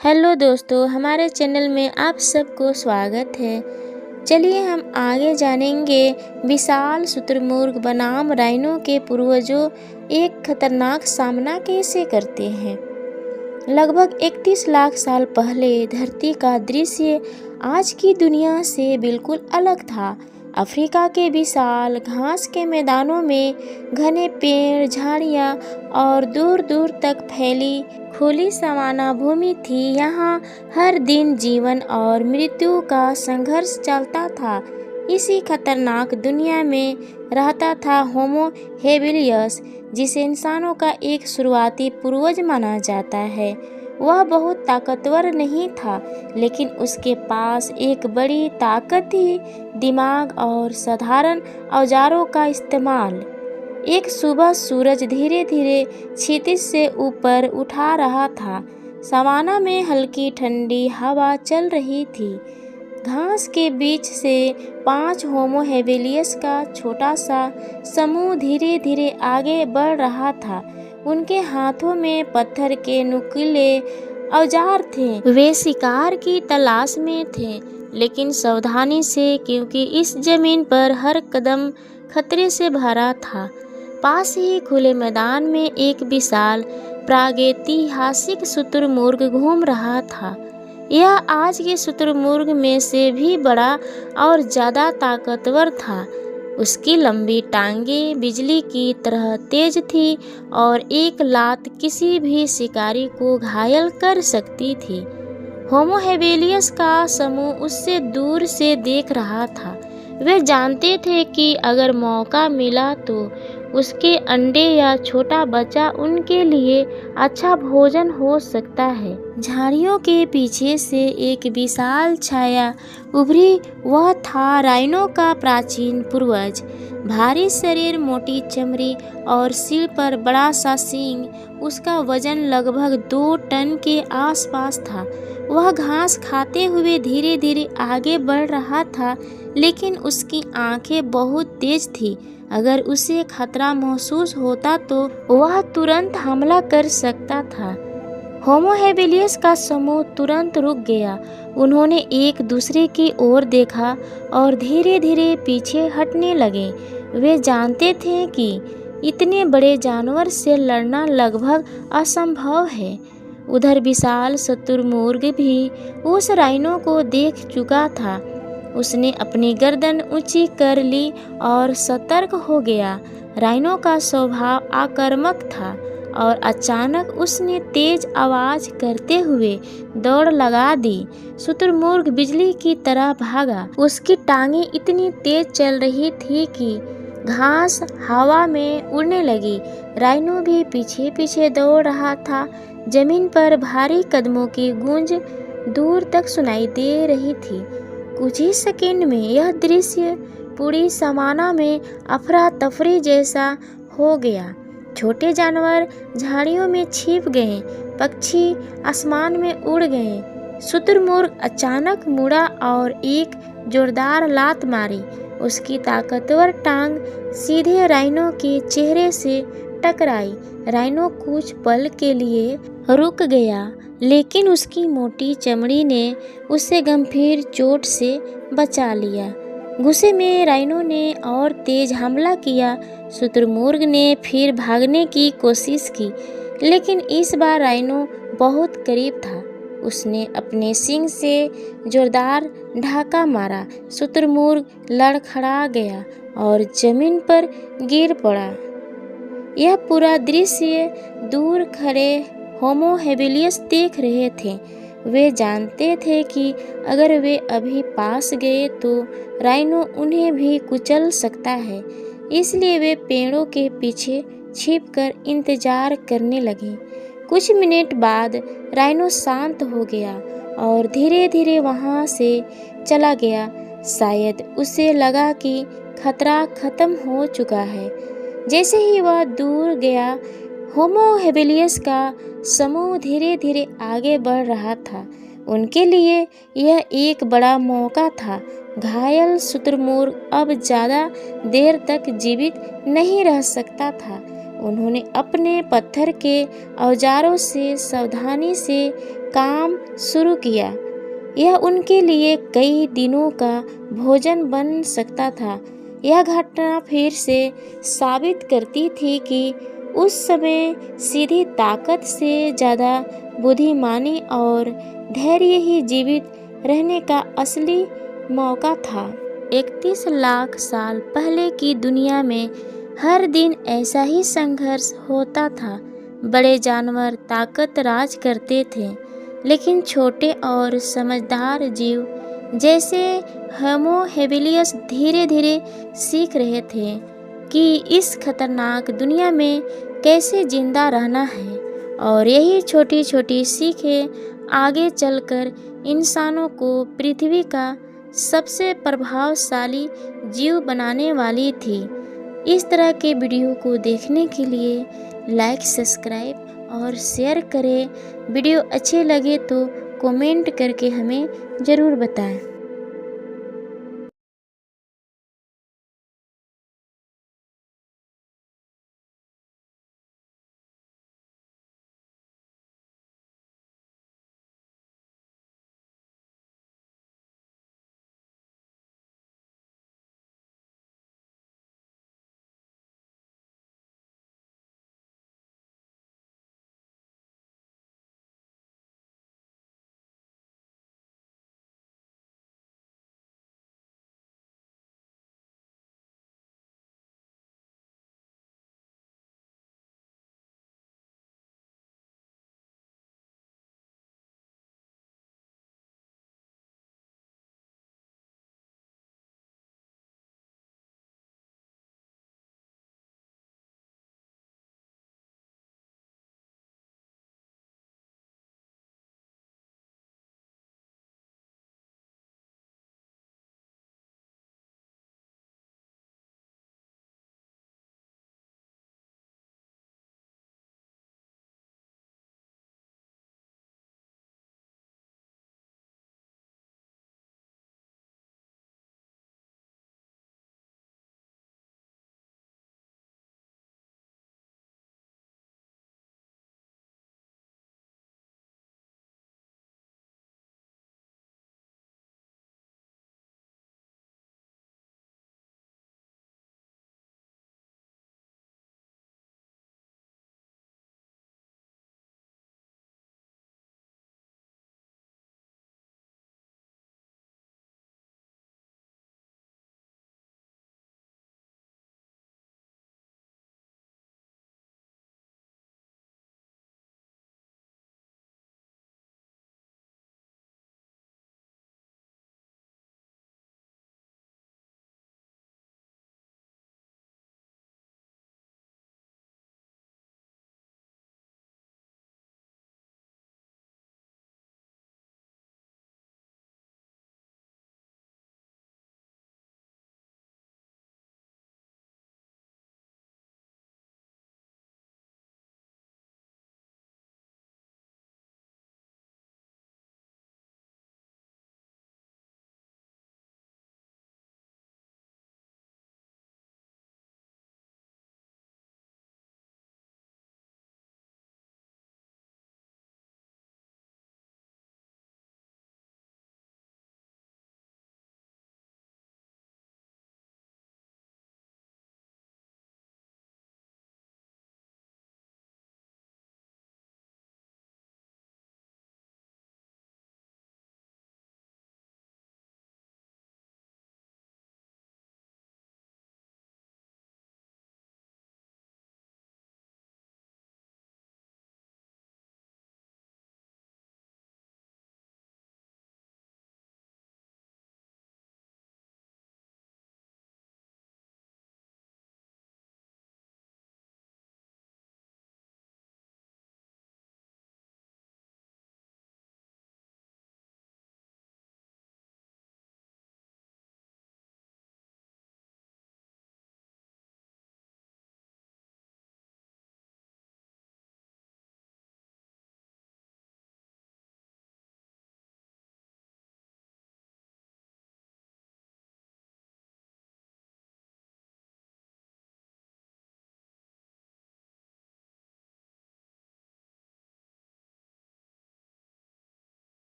Hello दोस्तों, हमारे channel में आप सबको स्वागत है। चलिए हम आगे जानेंगे विशाल शुतुरमुर्ग बनाम राइनो के पूर्वजों एक खतरनाक सामना कैसे करते हैं। लगभग 31 लाख साल पहले धरती का दृश्य आज की दुनिया से बिल्कुल अलग था। अफ्रीका के विशाल घास के मैदानों में घने पेड़, झाड़ियाँ और दूर दूर तक फैली खुली सवाना भूमि थी। यहाँ हर दिन जीवन और मृत्यु का संघर्ष चलता था। इसी खतरनाक दुनिया में रहता था होमो हेबिलियस, जिसे इंसानों का एक शुरुआती पूर्वज माना जाता है। वह बहुत ताकतवर नहीं था, लेकिन उसके पास एक बड़ी ताकत थी, दिमाग और साधारण औजारों का इस्तेमाल। एक सुबह सूरज धीरे धीरे क्षितिज से ऊपर उठा रहा था। सवाना में हल्की ठंडी हवा चल रही थी। घास के बीच से 5 होमो हेबिलियस का छोटा सा समूह धीरे धीरे आगे बढ़ रहा था। उनके हाथों में पत्थर के नुकीले औजार थे। वे शिकार की तलाश में थे, लेकिन सावधानी से, क्योंकि इस जमीन पर हर कदम खतरे से भरा था। पास ही खुले मैदान में एक विशाल प्रागैतिहासिक शुतुरमुर्ग घूम रहा था। यह आज के शुतुरमुर्ग में से भी बड़ा और ज़्यादा ताकतवर था। उसकी लंबी टांगें बिजली की तरह तेज थी और एक लात किसी भी शिकारी को घायल कर सकती थी। होमो हेबिलियस का समूह उससे दूर से देख रहा था। वे जानते थे कि अगर मौका मिला तो उसके अंडे या छोटा बच्चा उनके लिए अच्छा भोजन हो सकता है। झाड़ियों के पीछे से एक विशाल छाया उभरी। वह था राइनो का प्राचीन पूर्वज। भारी शरीर, मोटी चमड़ी और सिर पर बड़ा सा सींग। उसका वजन लगभग 2 टन के आसपास था। वह घास खाते हुए धीरे धीरे आगे बढ़ रहा था, लेकिन उसकी आंखें बहुत तेज थी। अगर उसे खतरा महसूस होता तो वह तुरंत हमला कर सकता था। होमो हेबिलियस का समूह तुरंत रुक गया। उन्होंने एक दूसरे की ओर देखा और धीरे धीरे पीछे हटने लगे। वे जानते थे कि इतने बड़े जानवर से लड़ना लगभग असंभव है। उधर विशाल शुतुरमुर्ग भी उस राइनो को देख चुका था। उसने अपनी गर्दन ऊंची कर ली और सतर्क हो गया। राइनो का स्वभाव आक्रामक था और अचानक उसने तेज आवाज करते हुए दौड़ लगा दी। शुतुरमुर्ग बिजली की तरह भागा। उसकी टांगें इतनी तेज चल रही थी कि घास हवा में उड़ने लगी। राइनो भी पीछे पीछे दौड़ रहा था। जमीन पर भारी कदमों की गूंज दूर तक सुनाई दे रही थी। कुछ ही सेकंड में यह दृश्य पूरी सवाना में अफरा तफरी जैसा हो गया। छोटे जानवर झाड़ियों में छिप गए, पक्षी आसमान में उड़ गए। शुतुरमुर्ग अचानक मुड़ा और एक जोरदार लात मारी। उसकी ताकतवर टांग सीधे राइनो के चेहरे से टकराई। राइनो कुछ पल के लिए रुक गया, लेकिन उसकी मोटी चमड़ी ने उसे गंभीर चोट से बचा लिया। गुस्से में राइनो ने और तेज हमला किया। शुतुरमुर्ग ने फिर भागने की कोशिश की, लेकिन इस बार राइनो बहुत करीब था। उसने अपने सींग से जोरदार ढाका मारा। शुतुरमुर्ग लड़खड़ा गया और जमीन पर गिर पड़ा। यह पूरा दृश्य दूर खड़े होमो हेबिलियस देख रहे थे। वे जानते थे कि अगर वे अभी पास गए तो राइनो उन्हें भी कुचल सकता है। इसलिए वे पेड़ों के पीछे छिपकर इंतजार करने लगे। कुछ मिनट बाद राइनो शांत हो गया और धीरे धीरे वहां से चला गया। शायद उसे लगा कि खतरा खत्म हो चुका है। जैसे ही वह दूर गया, होमो हेबिलियस का समूह धीरे धीरे आगे बढ़ रहा था। उनके लिए यह एक बड़ा मौका था। घायल शुतुरमुर्ग अब ज़्यादा देर तक जीवित नहीं रह सकता था। उन्होंने अपने पत्थर के औजारों से सावधानी से काम शुरू किया। यह उनके लिए कई दिनों का भोजन बन सकता था। यह घटना फिर से साबित करती थी कि उस समय सीधी ताकत से ज़्यादा बुद्धिमानी और धैर्य ही जीवित रहने का असली मौका था। 31 लाख साल पहले की दुनिया में हर दिन ऐसा ही संघर्ष होता था। बड़े जानवर ताकत राज करते थे, लेकिन छोटे और समझदार जीव जैसे होमो हेबिलियस धीरे धीरे सीख रहे थे कि इस खतरनाक दुनिया में कैसे जिंदा रहना है। और यही छोटी छोटी सीखें आगे चलकर इंसानों को पृथ्वी का सबसे प्रभावशाली जीव बनाने वाली थी। इस तरह के वीडियो को देखने के लिए लाइक, सब्सक्राइब और शेयर करें। वीडियो अच्छे लगे तो कमेंट करके हमें ज़रूर बताएं।